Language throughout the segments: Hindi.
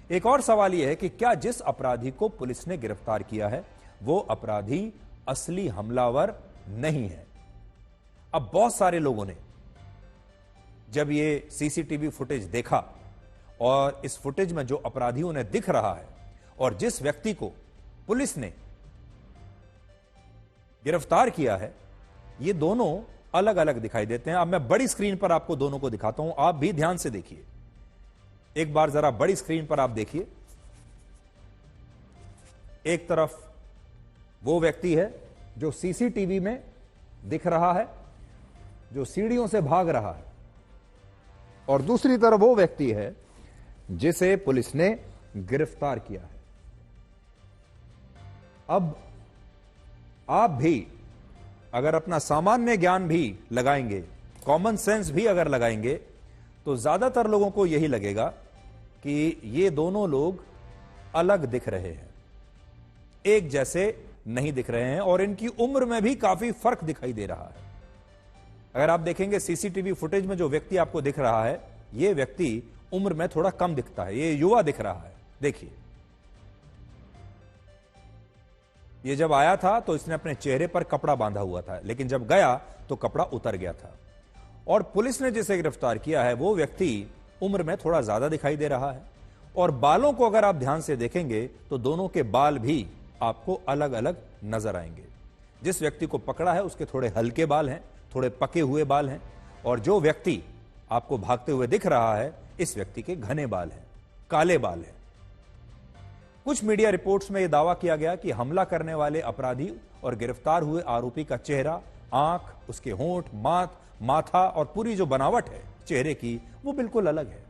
एक और सवाल यह है कि क्या जिस अपराधी को पुलिस ने गिरफ्तार किया है वो अपराधी असली हमलावर नहीं है? अब बहुत सारे लोगों ने जब ये सीसीटीवी फुटेज देखा और इस फुटेज में जो अपराधी उन्हें दिख रहा है और जिस व्यक्ति को पुलिस ने गिरफ्तार किया है, ये दोनों अलग अलग दिखाई देते हैं। अब मैं बड़ी स्क्रीन पर आपको दोनों को दिखाता हूं, आप भी ध्यान से देखिए। एक बार जरा बड़ी स्क्रीन पर आप देखिए। एक तरफ वो व्यक्ति है जो सीसीटीवी में दिख रहा है, जो सीढ़ियों से भाग रहा है, और दूसरी तरफ वो व्यक्ति है जिसे पुलिस ने गिरफ्तार किया है। अब आप भी अगर अपना सामान्य ज्ञान भी लगाएंगे, कॉमन सेंस भी अगर लगाएंगे, तो ज्यादातर लोगों को यही लगेगा कि ये दोनों लोग अलग दिख रहे हैं, एक जैसे नहीं दिख रहे हैं, और इनकी उम्र में भी काफी फर्क दिखाई दे रहा है। अगर आप देखेंगे सीसीटीवी फुटेज में जो व्यक्ति आपको दिख रहा है, यह व्यक्ति उम्र में थोड़ा कम दिखता है, ये युवा दिख रहा है। देखिए, ये जब आया था तो इसने अपने चेहरे पर कपड़ा बांधा हुआ था, लेकिन जब गया तो कपड़ा उतर गया था। और पुलिस ने जिसे गिरफ्तार किया है वो व्यक्ति उम्र में थोड़ा ज्यादा दिखाई दे रहा है, और बालों को अगर आप ध्यान से देखेंगे तो दोनों के बाल भी आपको अलग अलग नजर आएंगे। जिस व्यक्ति को पकड़ा है उसके थोड़े हल्के बाल हैं, थोड़े पके हुए बाल हैं, और जो व्यक्ति आपको भागते हुए दिख रहा है, इस व्यक्ति के घने बाल हैं, काले बाल हैं। कुछ मीडिया रिपोर्ट्स में यह दावा किया गया कि हमला करने वाले अपराधी और गिरफ्तार हुए आरोपी का चेहरा, आंख, उसके होंठ, माथा और पूरी जो बनावट है चेहरे की, वो बिल्कुल अलग है।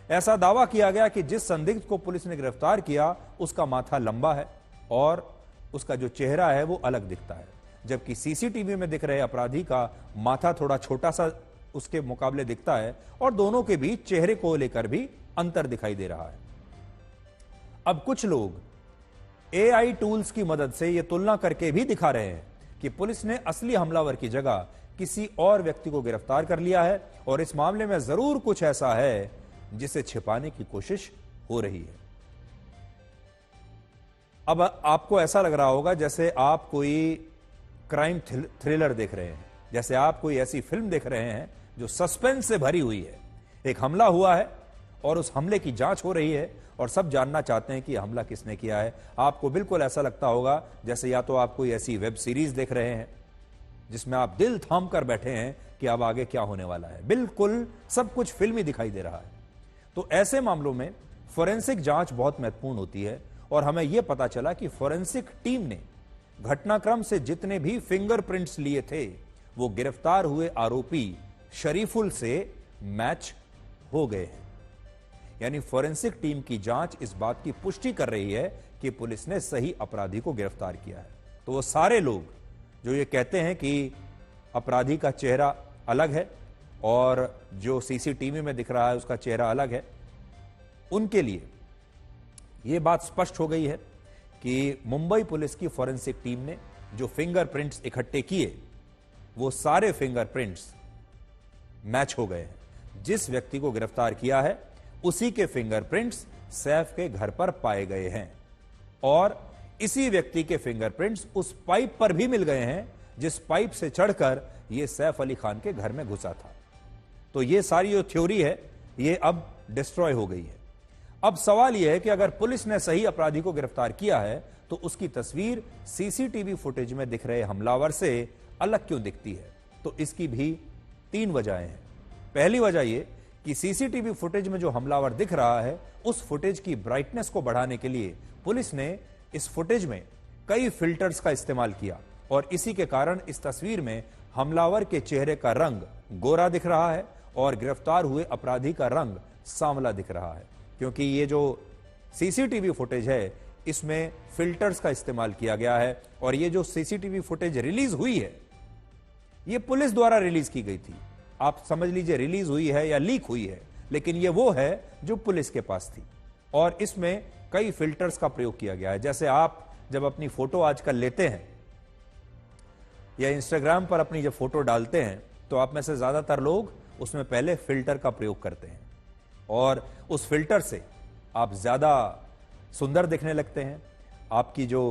ऐसा दावा किया गया कि जिस संदिग्ध को पुलिस ने गिरफ्तार किया उसका माथा लंबा है और उसका जो चेहरा है वो अलग दिखता है, जबकि सीसीटीवी में दिख रहे अपराधी का माथा थोड़ा छोटा सा उसके मुकाबले दिखता है, और दोनों के बीच चेहरे को लेकर भी अंतर दिखाई दे रहा है। अब कुछ लोग एआई टूल्स की मदद से यह तुलना करके भी दिखा रहे हैं कि पुलिस ने असली हमलावर की जगह किसी और व्यक्ति को गिरफ्तार कर लिया है, और इस मामले में जरूर कुछ ऐसा है जिसे छिपाने की कोशिश हो रही है। अब आपको ऐसा लग रहा होगा जैसे आप कोई क्राइम थ्रिलर देख रहे हैं, जैसे आप कोई ऐसी फिल्म देख रहे हैं जो सस्पेंस से भरी हुई है। एक हमला हुआ है और उस हमले की जांच हो रही है और सब जानना चाहते हैं कि हमला किसने किया है। आपको बिल्कुल ऐसा लगता होगा जैसे या तो आप कोई ऐसी वेब सीरीज देख रहे हैं जिसमें आप दिल थाम कर बैठे हैं कि अब आगे क्या होने वाला है। बिल्कुल सब कुछ फिल्मी दिखाई दे रहा है। तो ऐसे मामलों में फोरेंसिक जांच बहुत महत्वपूर्ण होती है, और हमें यह पता चला कि फोरेंसिक टीम ने घटनाक्रम से जितने भी फिंगरप्रिंट्स लिए थे वो गिरफ्तार हुए आरोपी शरीफुल से मैच हो गए हैं। यानी फोरेंसिक टीम की जांच इस बात की पुष्टि कर रही है कि पुलिस ने सही अपराधी को गिरफ्तार किया है। तो वो सारे लोग जो ये कहते हैं कि अपराधी का चेहरा अलग है और जो सीसीटीवी में दिख रहा है उसका चेहरा अलग है, उनके लिए यह बात स्पष्ट हो गई है कि मुंबई पुलिस की फोरेंसिक टीम ने जो फिंगरप्रिंट्स इकट्ठे किए वो सारे फिंगरप्रिंट्स मैच हो गए हैं। जिस व्यक्ति को गिरफ्तार किया है उसी के फिंगरप्रिंट्स सैफ के घर पर पाए गए हैं, और इसी व्यक्ति के फिंगरप्रिंट्स उस पाइप पर भी मिल गए हैं जिस पाइप से चढ़कर यह सैफ अली खान के घर में घुसा था। तो यह सारी जो थ्योरी है यह अब डिस्ट्रॉय हो गई है। अब सवाल यह है कि अगर पुलिस ने सही अपराधी को गिरफ्तार किया है तो उसकी तस्वीर सीसीटीवी फुटेज में दिख रहे हमलावर से अलग क्यों दिखती है? तो इसकी भी 3 वजहें हैं। पहली वजह यह कि सीसीटीवी फुटेज में जो हमलावर दिख रहा है उस फुटेज की ब्राइटनेस को बढ़ाने के लिए पुलिस ने इस फुटेज में कई फिल्टर्स का इस्तेमाल किया, और इसी के कारण इस तस्वीर में हमलावर के चेहरे का रंग गोरा दिख रहा है और गिरफ्तार हुए अपराधी का रंग सांवला दिख रहा है। क्योंकि ये जो सीसीटीवी फुटेज है इसमें फिल्टर्स का इस्तेमाल किया गया है, और ये जो सीसीटीवी फुटेज रिलीज हुई है ये पुलिस द्वारा रिलीज की गई थी। आप समझ लीजिए रिलीज हुई है या लीक हुई है, लेकिन ये वो है जो पुलिस के पास थी, और इसमें कई फिल्टर्स का प्रयोग किया गया है। जैसे आप जब अपनी फोटो आजकल लेते हैं या इंस्टाग्राम पर अपनी जब फोटो डालते हैं तो आप में से ज्यादातर लोग उसमें पहले फिल्टर का प्रयोग करते हैं, और उस फिल्टर से आप ज्यादा सुंदर दिखने लगते हैं, आपकी जो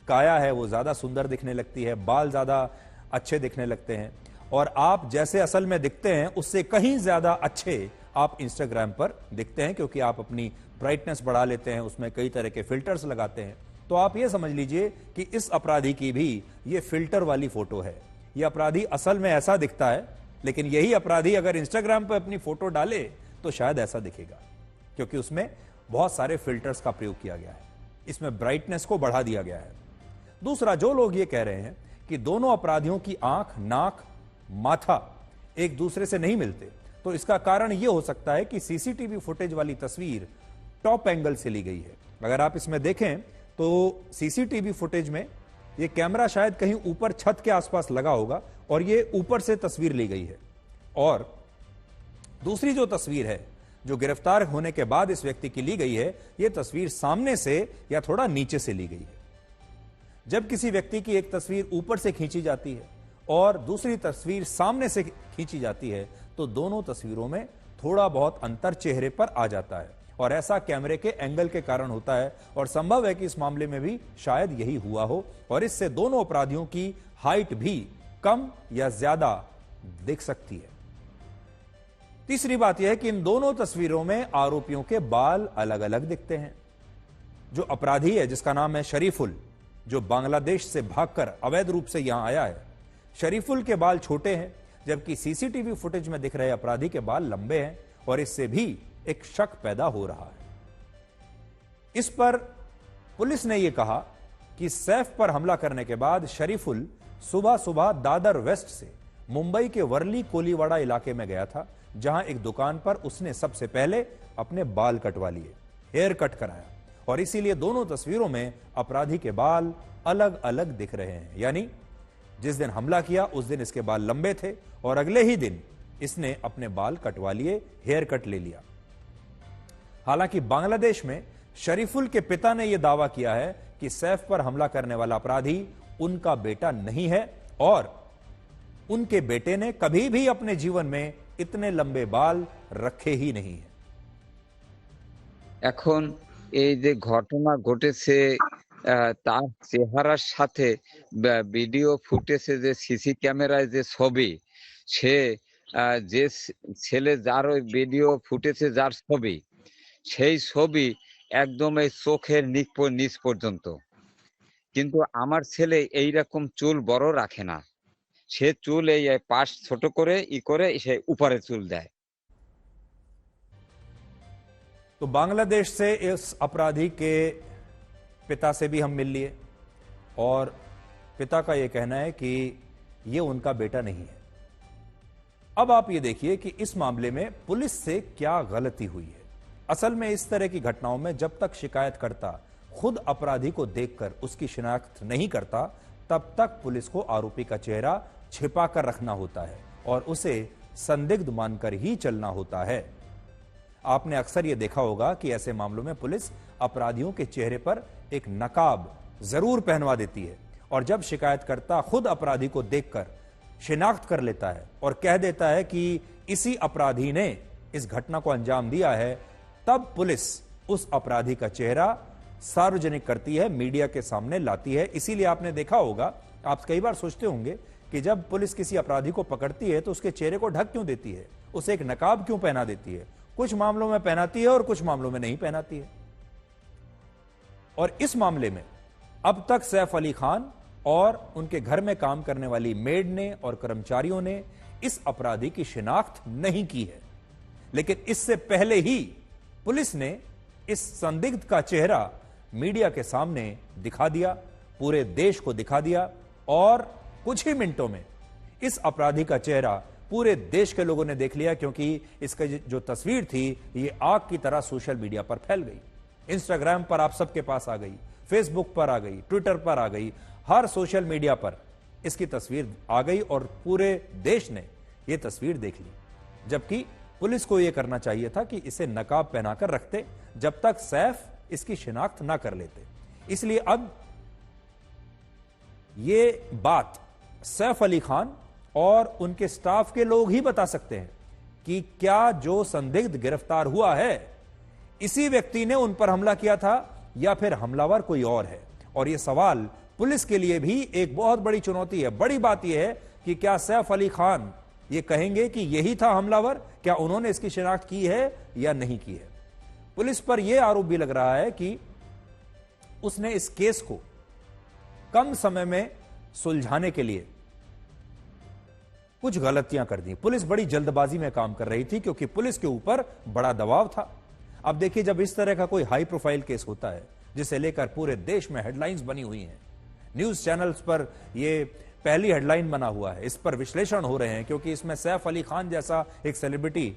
काया है वो ज्यादा सुंदर दिखने लगती है, बाल ज्यादा अच्छे दिखने लगते हैं, और आप जैसे असल में दिखते हैं उससे कहीं ज्यादा अच्छे आप इंस्टाग्राम पर दिखते हैं, क्योंकि आप अपनी ब्राइटनेस बढ़ा लेते हैं, उसमें कई तरह के फिल्टर्स लगाते हैं। तो आप ये समझ लीजिए कि इस अपराधी की भी ये फिल्टर वाली फोटो है। ये अपराधी असल में ऐसा दिखता है, लेकिन यही अपराधी अगर इंस्टाग्राम पर अपनी फोटो डाले तो शायद ऐसा दिखेगा, क्योंकि उसमें बहुत सारे फिल्टर्स का प्रयोग किया गया है, इसमें ब्राइटनेस को बढ़ा दिया गया है। दूसरा, जो लोग ये कह रहे हैं कि दोनों अपराधियों की आंख, नाक, माथा एक दूसरे से नहीं मिलते, तो इसका कारण यह हो सकता है कि सीसीटीवी फुटेज वाली तस्वीर टॉप एंगल से ली गई है। अगर आप इसमें देखें तो सीसीटीवी फुटेज में यह कैमरा शायद कहीं ऊपर छत के आसपास लगा होगा और यह ऊपर से तस्वीर ली गई है, और दूसरी जो तस्वीर है जो गिरफ्तार होने के बाद इस व्यक्ति की ली गई है, यह तस्वीर सामने से या थोड़ा नीचे से ली गई है। जब किसी व्यक्ति की एक तस्वीर ऊपर से खींची जाती है और दूसरी तस्वीर सामने से खींची जाती है, तो दोनों तस्वीरों में थोड़ा बहुत अंतर चेहरे पर आ जाता है, और ऐसा कैमरे के एंगल के कारण होता है, और संभव है कि इस मामले में भी शायद यही हुआ हो, और इससे दोनों अपराधियों की हाइट भी कम या ज्यादा दिख सकती है। तीसरी बात यह है कि इन दोनों तस्वीरों में आरोपियों के बाल अलग अलग दिखते हैं। जो अपराधी है जिसका नाम है शरीफुल, जो बांग्लादेश से भागकर अवैध रूप से यहां आया है, शरीफुल के बाल छोटे हैं, जबकि सीसीटीवी फुटेज में दिख रहे अपराधी के बाल लंबे हैं, और इससे भी एक शक पैदा हो रहा है। इस पर पुलिस ने यह कहा कि सैफ पर हमला करने के बाद शरीफुल सुबह सुबह दादर वेस्ट से मुंबई के वर्ली कोलीवाड़ा इलाके में गया था, जहां एक दुकान पर उसने सबसे पहले अपने बाल कटवा लिए, हेयर कट कराया, और इसीलिए दोनों तस्वीरों में अपराधी के बाल अलग अलग दिख रहे हैं। यानी जिस दिन हमला किया उस दिन इसके बाल लंबे थे, और अगले ही दिन इसने अपने बाल कटवा लिए, हेयर कट ले लिया। हालांकि बांग्लादेश में शरीफुल के पिता ने यह दावा किया है कि सैफ पर हमला करने वाला अपराधी उनका बेटा नहीं है, और उनके बेटे ने कभी भी अपने जीवन में इतने लंबे बाल रखे ही नहीं है। এখন এই যে ঘটনা ঘটেছে তার চেহারার সাথে ভিডিও ফুটেজে যে সিসি ক্যামেরায় যে ছবি, সে যে ছেলে যার ওই ভিডিও ফুটেজে যার ছবি, সেই ছবি একদম এই চোখের নিচ পর্যন্ত। কিন্তু আমার ছেলে এইরকম চুল বড় রাখে না, সে চুল এই পাশ ছোট করে করে সে উপরে চুল দেয়। तो बांग्लादेश से इस अपराधी के पिता से भी हम मिल लिए, और पिता का यह कहना है कि यह उनका बेटा नहीं है। अब आप यह देखिए कि इस मामले में पुलिस से क्या गलती हुई है। असल में इस तरह की घटनाओं में जब तक शिकायतकर्ता खुद अपराधी को देखकर उसकी शिनाख्त नहीं करता, तब तक पुलिस को आरोपी का चेहरा छिपा कर रखना होता है और उसे संदिग्ध मानकर ही चलना होता है। आपने अक्सर यह देखा होगा कि ऐसे मामलों में पुलिस अपराधियों के चेहरे पर एक नकाब जरूर पहनवा देती है, और जब शिकायतकर्ता खुद अपराधी को देखकर शिनाख्त कर लेता है और कह देता है कि इसी अपराधी ने इस घटना को अंजाम दिया है, तब पुलिस उस अपराधी का चेहरा सार्वजनिक करती है, मीडिया के सामने लाती है। इसीलिए आपने देखा होगा, आप कई बार सोचते होंगे कि जब पुलिस किसी अपराधी को पकड़ती है तो उसके चेहरे को ढक क्यों देती है, उसे एक नकाब क्यों पहना देती है। कुछ मामलों में पहनाती है और कुछ मामलों में नहीं पहनाती है। और इस मामले में अब तक सैफ अली खान और उनके घर में काम करने वाली मेड ने और कर्मचारियों ने इस अपराधी की शिनाख्त नहीं की है, लेकिन इससे पहले ही पुलिस ने इस संदिग्ध का चेहरा मीडिया के सामने दिखा दिया, पूरे देश को दिखा दिया, और कुछ ही मिनटों में इस अपराधी का चेहरा पूरे देश के लोगों ने देख लिया, क्योंकि इसका जो तस्वीर थी ये आग की तरह सोशल मीडिया पर फैल गई। इंस्टाग्राम पर आप सबके पास आ गई, फेसबुक पर आ गई, ट्विटर पर आ गई, हर सोशल मीडिया पर इसकी तस्वीर आ गई और पूरे देश ने यह तस्वीर देख ली। जबकि पुलिस को यह करना चाहिए था कि इसे नकाब पहनाकर रखते जब तक सैफ इसकी शिनाख्त ना कर लेते। इसलिए अब यह बात सैफ अली खान और उनके स्टाफ के लोग ही बता सकते हैं कि क्या जो संदिग्ध गिरफ्तार हुआ है इसी व्यक्ति ने उन पर हमला किया था या फिर हमलावर कोई और है? और यह सवाल पुलिस के लिए भी एक बहुत बड़ी चुनौती है। बड़ी बात यह है कि क्या सैफ अली खान ये कहेंगे कि यही था हमलावर? क्या उन्होंने इसकी शिनाख्त की है या नहीं की है? पुलिस पर यह आरोप भी लग रहा है कि उसने इस केस को कम समय में सुलझाने के लिए कुछ गलतियां कर दी। पुलिस बड़ी जल्दबाजी में काम कर रही थी क्योंकि पुलिस के ऊपर बड़ा दबाव था। अब देखिए, जब इस तरह का कोई हाई प्रोफाइल केस होता है जिसे लेकर पूरे देश में हेडलाइंस बनी हुई हैं, न्यूज चैनल्स पर यह पहली हेडलाइन बना हुआ है, इस पर विश्लेषण हो रहे हैं क्योंकि इसमें सैफ अली खान जैसा एक सेलिब्रिटी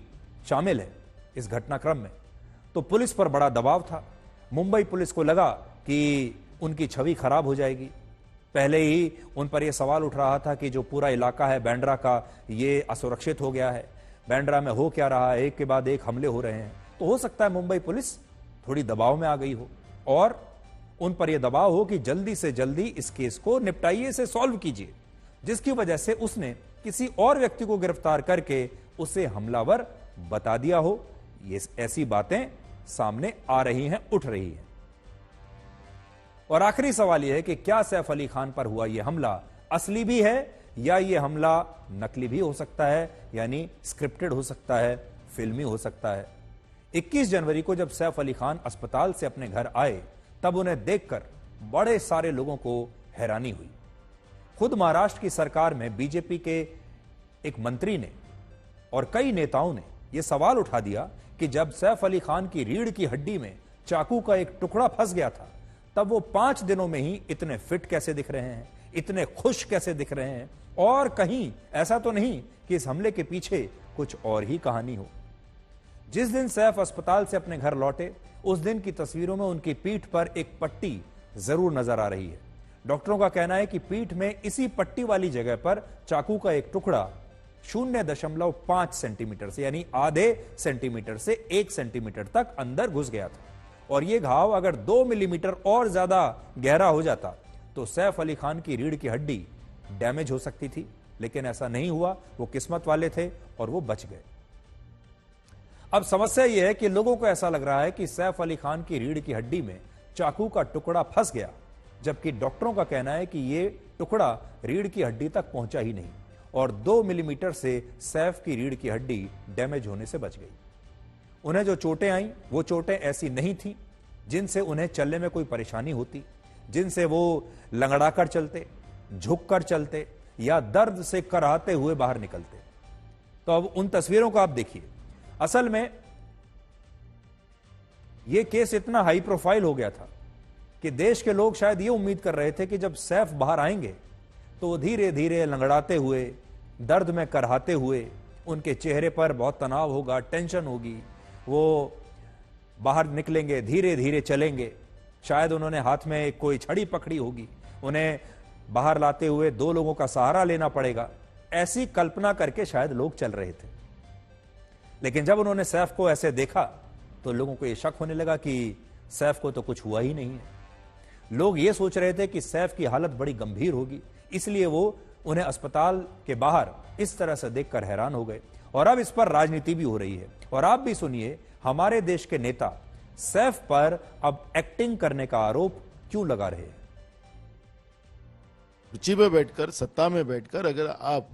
शामिल है इस घटनाक्रम में, तो पुलिस पर बड़ा दबाव था। मुंबई पुलिस को लगा कि उनकी छवि खराब हो जाएगी। पहले ही उन पर यह सवाल उठ रहा था कि जो पूरा इलाका है बांद्रा का, ये असुरक्षित हो गया है। बांद्रा में हो क्या रहा है, एक के बाद एक हमले हो रहे हैं। तो हो सकता है मुंबई पुलिस थोड़ी दबाव में आ गई हो और उन पर यह दबाव हो कि जल्दी से जल्दी इस केस को निपटाइए, इसे सॉल्व कीजिए, जिसकी वजह से उसने किसी और व्यक्ति को गिरफ्तार करके उसे हमलावर बता दिया हो। ये ऐसी बातें सामने आ रही हैं, उठ रही हैं। और आखिरी सवाल यह है कि क्या सैफ अली खान पर हुआ यह हमला असली भी है या यह हमला नकली भी हो सकता है, यानी स्क्रिप्टेड हो सकता है, फिल्मी हो सकता है। 21 जनवरी को जब सैफ अली खान अस्पताल से अपने घर आए तब उन्हें देखकर बड़े सारे लोगों को हैरानी हुई। खुद महाराष्ट्र की सरकार में बीजेपी के एक मंत्री ने और कई नेताओं ने यह सवाल उठा दिया कि जब सैफ अली खान की रीढ़ की हड्डी में चाकू का एक टुकड़ा फंस गया था तब वो 5 दिनों में ही इतने फिट कैसे दिख रहे हैं, इतने खुश कैसे दिख रहे हैं, और कहीं ऐसा तो नहीं कि इस हमले के पीछे कुछ और ही कहानी हो। जिस दिन सैफ अस्पताल से अपने घर लौटे उस दिन की तस्वीरों में उनकी पीठ पर एक पट्टी जरूर नजर आ रही है। डॉक्टरों का कहना है कि पीठ में इसी पट्टी वाली जगह पर चाकू का एक टुकड़ा 0.5 सेंटीमीटर से, यानी आधे सेंटीमीटर से 1 सेंटीमीटर तक अंदर घुस गया था। और यह घाव अगर 2 मिलीमीटर और ज्यादा गहरा हो जाता तो सैफ अली खान की रीढ़ की हड्डी डैमेज हो सकती थी, लेकिन ऐसा नहीं हुआ। वो किस्मत वाले थे और वो बच गए। अब समस्या यह है कि लोगों को ऐसा लग रहा है कि सैफ अली खान की रीढ़ की हड्डी में चाकू का टुकड़ा फंस गया, जबकि डॉक्टरों का कहना है कि यह टुकड़ा रीढ़ की हड्डी तक पहुंचा ही नहीं और 2 मिलीमीटर से सैफ की रीढ़ की हड्डी डैमेज होने से बच गई। उन्हें जो चोटें आई वो चोटें ऐसी नहीं थीं जिनसे उन्हें चलने में कोई परेशानी होती, जिनसे वो लंगड़ाकर चलते, झुककर चलते या दर्द से कराहते हुए बाहर निकलते। तो अब उन तस्वीरों को आप देखिए। असल में यह केस इतना हाई प्रोफाइल हो गया था कि देश के लोग शायद ये उम्मीद कर रहे थे कि जब सैफ बाहर आएंगे तो वो धीरे धीरे लंगड़ाते हुए, दर्द में कराहते हुए, उनके चेहरे पर बहुत तनाव होगा, टेंशन होगी, वो बाहर निकलेंगे, धीरे धीरे चलेंगे, शायद उन्होंने हाथ में कोई छड़ी पकड़ी होगी, उन्हें बाहर लाते हुए 2 लोगों का सहारा लेना पड़ेगा, ऐसी कल्पना करके शायद लोग चल रहे थे। लेकिन जब उन्होंने सैफ को ऐसे देखा तो लोगों को यह शक होने लगा कि सैफ को तो कुछ हुआ ही नहीं है। लोग ये सोच रहे थे कि सैफ की हालत बड़ी गंभीर होगी, इसलिए वो उन्हें अस्पताल के बाहर इस तरह से देखकर हैरान हो गए। और अब इस पर राजनीति भी हो रही है। और आप भी सुनिए, हमारे देश के नेता सैफ पर अब एक्टिंग करने का आरोप क्यों लगा रहे हैं। कुर्सी में बैठकर, सत्ता में बैठकर अगर आप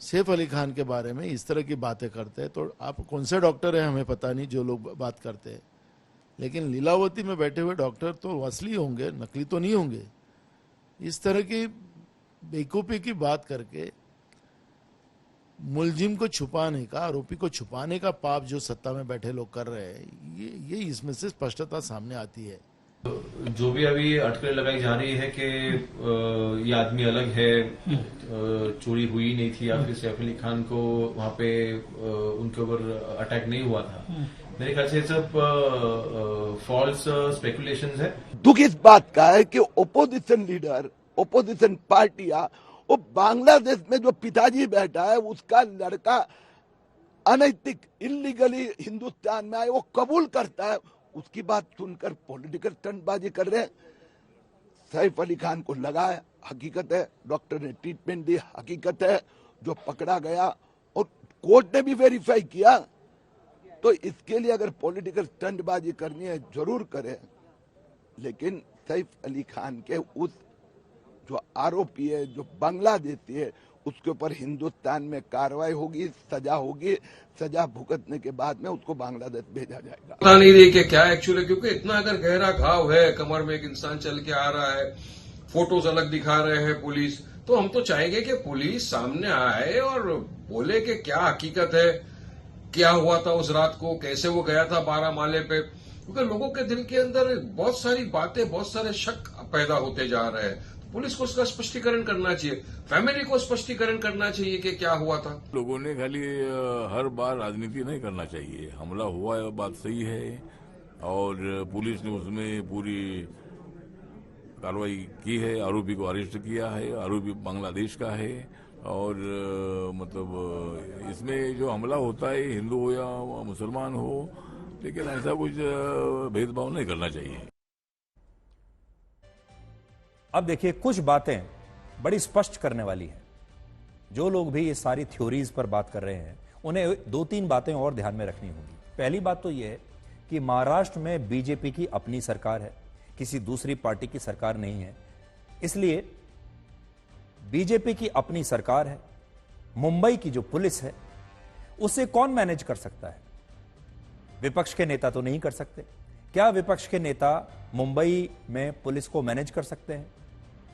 सैफ अली खान के बारे में इस तरह की बातें करते हैं तो आप कौन से डॉक्टर हैं हमें पता नहीं जो लोग बात करते हैं, लेकिन लीलावती में बैठे हुए डॉक्टर तो असली होंगे, नकली तो नहीं होंगे। इस तरह की बेवकूफी की बात करके मुलजिम को छुपाने का, आरोपी को छुपाने का पाप जो सत्ता में बैठे लोग कर रहे हैं, ये इसमें से स्पष्टता सामने आती है। जो भी अभी अटकलें लगाई जा रही है कि ये आदमी अलग है, चोरी हुई नहीं थी या फिर सैफ अली खान को वहां पे उनके ऊपर अटैक नहीं हुआ था, मेरे ख्याल से सब फॉल्स स्पेकुलेशंस है। दुख इस बात का है कि ओपोजिशन लीडर, ओपोजिशन पार्टियां, वो बांग्लादेश में जो पिताजी बैठा है उसका लड़का अनैतिक, इलीगली हिंदुस्तान में आए, वो कबूल करता है, उसकी बात सुनकर पॉलिटिकल स्टंटबाजी कर रहे हैं। सैफ अली खान को लगा है, हकीकत है, डॉक्टर ने ट्रीटमेंट दी, हकीकत है, जो पकड़ा गया और कोर्ट ने भी वेरीफाई किया तो इसके लिए अगर पॉलिटिकल स्टंटबाजी करनी है जरूर करें, लेकिन सैफ अली खान के उस जो आरोपी है, जो बांग्लादेशी है, उसके ऊपर हिंदुस्तान में कार्रवाई होगी, सजा होगी। सजा भुगतने के बाद में उसको बांग्लादेश भेजा जाएगा। पता नहीं रही कि क्या एक्चुअली, क्योंकि इतना अगर गहरा घाव है, कमर में एक इंसान चल के आ रहा है, फोटोज अलग दिखा रहे हैं पुलिस, तो हम तो चाहेंगे कि पुलिस सामने आए और बोले कि क्या हकीकत है, क्या हुआ था उस रात को, कैसे वो गया था 12 माले पे, क्योंकि लोगों के दिल के अंदर बहुत सारी बातें, बहुत सारे शक पैदा होते जा रहे हैं। पुलिस को उसका स्पष्टीकरण करना चाहिए, फैमिली को स्पष्टीकरण करना चाहिए कि क्या हुआ था। लोगों ने खाली हर बार राजनीति नहीं करना चाहिए। हमला हुआ है, बात सही है, और पुलिस ने उसमें पूरी कार्रवाई की है, आरोपी को अरेस्ट किया है, आरोपी बांग्लादेश का है, और मतलब इसमें जो हमला होता है, हिंदू हो या मुसलमान हो, लेकिन ऐसा कुछ भेदभाव नहीं करना चाहिए। अब देखिए, कुछ बातें बड़ी स्पष्ट करने वाली हैं। जो लोग भी ये सारी थ्योरीज पर बात कर रहे हैं, उन्हें 2-3 बातें और ध्यान में रखनी होगी। पहली बात तो यह है कि महाराष्ट्र में बीजेपी की अपनी सरकार है, किसी दूसरी पार्टी की सरकार नहीं है। इसलिए बीजेपी की अपनी सरकार है। मुंबई की जो पुलिस है, उसे कौन मैनेज कर सकता है? विपक्ष के नेता तो नहीं कर सकते। क्या विपक्ष के नेता मुंबई में पुलिस को मैनेज कर सकते हैं?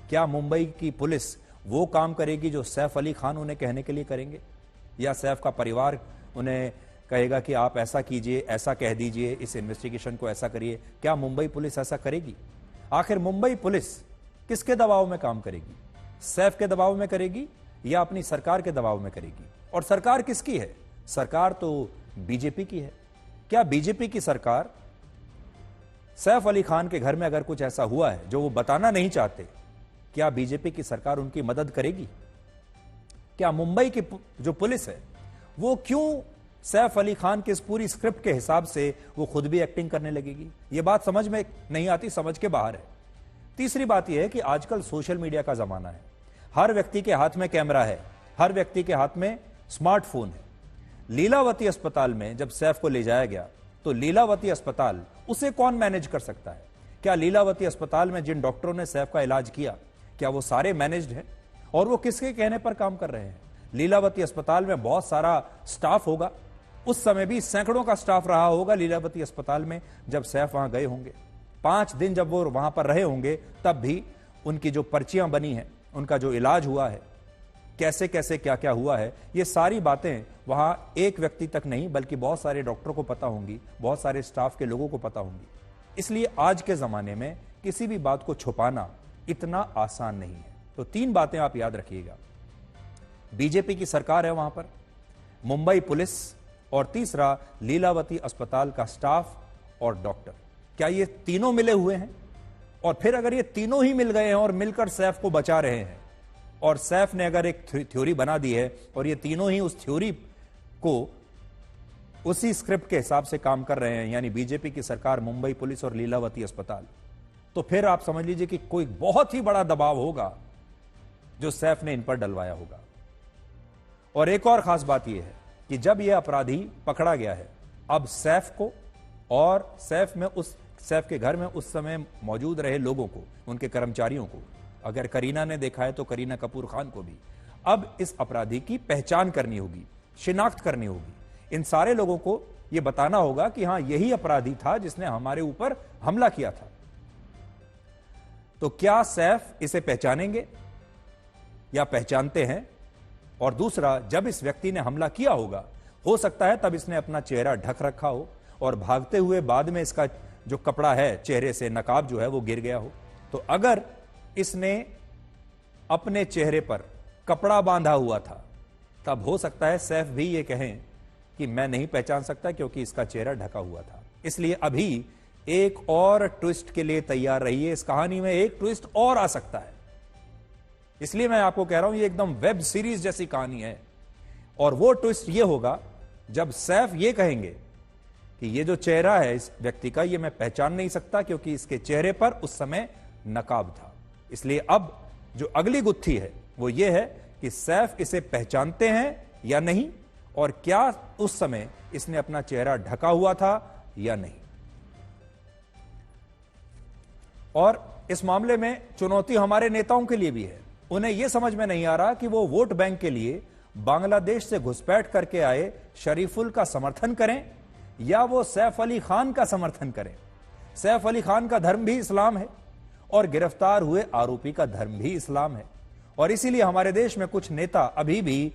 क्या मुंबई की पुलिस वो काम करेगी जो सैफ अली खान उन्हें कहने के लिए करेंगे, या सैफ का परिवार उन्हें कहेगा कि आप ऐसा कीजिए, ऐसा कह दीजिए, इस इन्वेस्टिगेशन को ऐसा करिए? क्या मुंबई पुलिस ऐसा करेगी? आखिर मुंबई पुलिस किसके दबाव में काम करेगी? सैफ के दबाव में करेगी या अपनी सरकार के दबाव में करेगी? और सरकार किसकी है? सरकार तो बीजेपी की है। क्या बीजेपी की सरकार सैफ अली खान के घर में अगर कुछ ऐसा हुआ है जो वो बताना नहीं चाहते, क्या बीजेपी की सरकार उनकी मदद करेगी? क्या मुंबई की जो पुलिस है वो क्यों सैफ अली खान के इस पूरी स्क्रिप्ट के हिसाब से वो खुद भी एक्टिंग करने लगेगी? ये बात समझ में नहीं आती, समझ के बाहर है। तीसरी बात यह है कि आजकल सोशल मीडिया का जमाना है। हर व्यक्ति के हाथ में कैमरा है, हर व्यक्ति के हाथ में स्मार्टफोन है। लीलावती अस्पताल में जब सैफ को ले जाया गया, तो लीलावती अस्पताल, उसे कौन मैनेज कर सकता है? क्या लीलावती अस्पताल में जिन डॉक्टरों ने सैफ का इलाज किया, क्या वो सारे मैनेज्ड हैं? और वो किसके कहने पर काम कर रहे हैं? लीलावती अस्पताल में बहुत सारा स्टाफ होगा, उस समय भी सैकड़ों का स्टाफ रहा होगा लीलावती अस्पताल में जब सैफ वहां गए होंगे। 5 दिन जब वो वहां पर रहे होंगे, तब भी उनकी जो पर्चियां बनी हैं, उनका जो इलाज हुआ है, कैसे कैसे क्या क्या हुआ है, ये सारी बातें वहां एक व्यक्ति तक नहीं बल्कि बहुत सारे डॉक्टरों को पता होंगी, बहुत सारे स्टाफ के लोगों को पता होंगी। इसलिए आज के जमाने में किसी भी बात को छुपाना इतना आसान नहीं है। तो 3 बातें आप याद रखिएगा। बीजेपी की सरकार है वहां पर, मुंबई पुलिस, और तीसरा लीलावती अस्पताल का स्टाफ और डॉक्टर। क्या ये तीनों मिले हुए हैं? और फिर अगर ये तीनों ही मिल गए हैं और मिलकर सैफ को बचा रहे हैं, और सैफ ने अगर एक थ्योरी बना दी है और ये तीनों ही उस थ्योरी को उसी स्क्रिप्ट के हिसाब से काम कर रहे हैं, यानी बीजेपी की सरकार, मुंबई पुलिस और लीलावती अस्पताल, तो फिर आप समझ लीजिए कि कोई बहुत ही बड़ा दबाव होगा जो सैफ ने इन पर डलवाया होगा। और एक और खास बात यह है कि जब यह अपराधी पकड़ा गया है, अब सैफ को और सैफ के घर में उस समय मौजूद रहे लोगों को, उनके कर्मचारियों को, अगर करीना ने देखा है तो करीना कपूर खान को भी, अब इस अपराधी की पहचान करनी होगी, शिनाख्त करनी होगी। इन सारे लोगों को यह बताना होगा कि हां, यही अपराधी था जिसने हमारे ऊपर हमला किया था। तो क्या सैफ इसे पहचानेंगे या पहचानते हैं? और दूसरा, जब इस व्यक्ति ने हमला किया होगा, हो सकता है तब इसने अपना चेहरा ढक रखा हो और भागते हुए बाद में इसका जो कपड़ा है चेहरे से, नकाब जो है वो गिर गया हो। तो अगर इसने अपने चेहरे पर कपड़ा बांधा हुआ था, तब हो सकता है सैफ भी ये कहें कि मैं नहीं पहचान सकता क्योंकि इसका चेहरा ढका हुआ था। इसलिए अभी एक और ट्विस्ट के लिए तैयार रहिए। इस कहानी में एक ट्विस्ट और आ सकता है, इसलिए मैं आपको कह रहा हूं ये एकदम वेब सीरीज जैसी कहानी है। और वो ट्विस्ट ये होगा जब सैफ ये कहेंगे कि ये जो चेहरा है इस व्यक्ति का, ये मैं पहचान नहीं सकता क्योंकि इसके चेहरे पर उस समय नकाब था। इसलिए अब जो अगली गुत्थी है वो ये है कि सैफ इसे पहचानते हैं या नहीं, और क्या उस समय इसने अपना चेहरा ढका हुआ था या नहीं। और इस मामले में चुनौती हमारे नेताओं के लिए भी है। उन्हें यह समझ में नहीं आ रहा कि वो वोट बैंक के लिए बांग्लादेश से घुसपैठ करके आए शरीफुल का समर्थन करें या वो सैफ अली खान का समर्थन करें। सैफ अली खान का धर्म भी इस्लाम है और गिरफ्तार हुए आरोपी का धर्म भी इस्लाम है। और इसीलिए हमारे देश में कुछ नेता अभी भी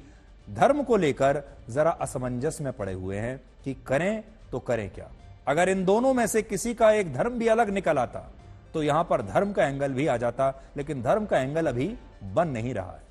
धर्म को लेकर जरा असमंजस में पड़े हुए हैं कि करें तो करें क्या। अगर इन दोनों में से किसी का एक धर्म भी अलग निकल आता तो यहां पर धर्म का एंगल भी आ जाता, लेकिन धर्म का एंगल अभी बन नहीं रहा है।